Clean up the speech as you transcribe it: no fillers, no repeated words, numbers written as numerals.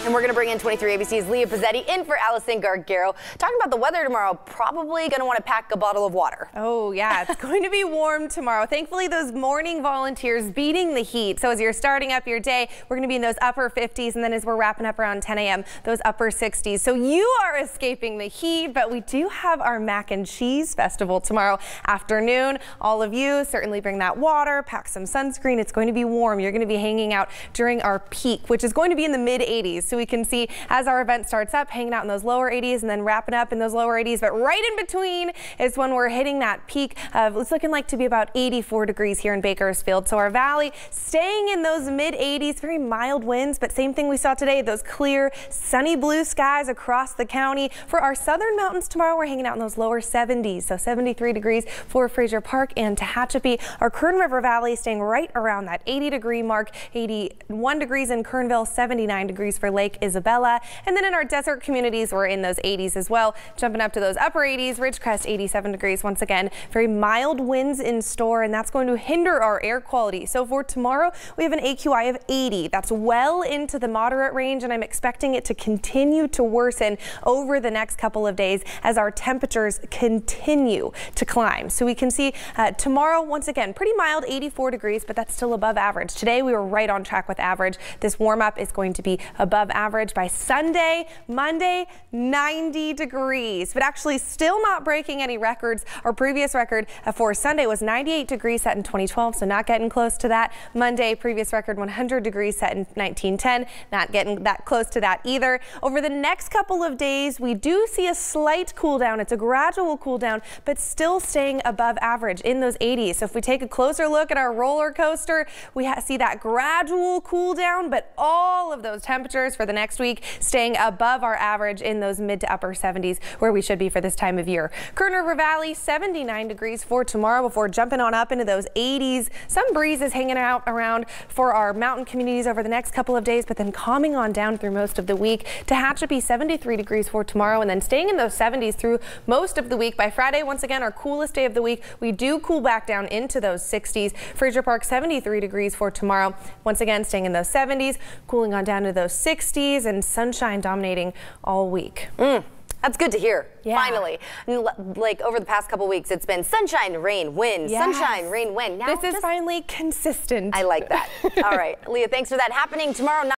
And we're going to bring in 23 ABC's Leah Pizzetti in for Allison Gargaro. Talking about the weather tomorrow, probably going to want to pack a bottle of water. Oh, yeah, it's going to be warm tomorrow. Thankfully, those morning volunteers beating the heat. So as you're starting up your day, we're going to be in those upper 50s. And then as we're wrapping up around 10 a.m., those upper 60s. So you are escaping the heat, but we do have our mac and cheese festival tomorrow afternoon. All of you certainly bring that water, pack some sunscreen. It's going to be warm. You're going to be hanging out during our peak, which is going to be in the mid 80s. So we can see as our event starts up, hanging out in those lower 80s and then wrapping up in those lower 80s. But right in between is when we're hitting that peak of, it's looking like to be about 84 degrees here in Bakersfield. So our valley staying in those mid 80s, very mild winds, but same thing we saw today, those clear, sunny blue skies across the county. For our southern mountains tomorrow, we're hanging out in those lower 70s. So 73 degrees for Fraser Park and Tehachapi. Our Kern River Valley staying right around that 80 degree mark, 81 degrees in Kernville, 79 degrees for Lake Isabella. And then in our desert communities, we're in those 80s as well, jumping up to those upper 80s. Ridgecrest 87 degrees once again. Very mild winds in store, and that's going to hinder our air quality. So for tomorrow, we have an AQI of 80. That's well into the moderate range, and I'm expecting it to continue to worsen over the next couple of days as our temperatures continue to climb. So we can see tomorrow, once again, pretty mild, 84 degrees, but that's still above average. Today, we were right on track with average. This warm up is going to be above average by Sunday. Monday, 90 degrees, but actually still not breaking any records. Our previous record for Sunday was 98 degrees set in 2012, so not getting close to that. Monday, previous record 100 degrees set in 1910, not getting that close to that either. Over the next couple of days, we do see a slight cool down. It's a gradual cool down, but still staying above average in those 80s. So if we take a closer look at our roller coaster, we see that gradual cool down, but all of those temperatures for the next week staying above our average in those mid to upper 70s where we should be for this time of year. Kern River Valley 79 degrees for tomorrow before jumping on up into those 80s. Some breezes hanging out around for our mountain communities over the next couple of days, but then calming on down through most of the week. Tehachapi 73 degrees for tomorrow and then staying in those 70s through most of the week. By Friday, once again, our coolest day of the week, we do cool back down into those 60s. Fraser Park 73 degrees for tomorrow. Once again, staying in those 70s, cooling on down to those 60s and sunshine dominating all week. That's good to hear. Yeah. Finally. Like over the past couple weeks, it's been sunshine, rain, wind, yes. sunshine, rain, wind. Now this is finally consistent. I like that. All right, Leah, thanks for that. Happening tomorrow night.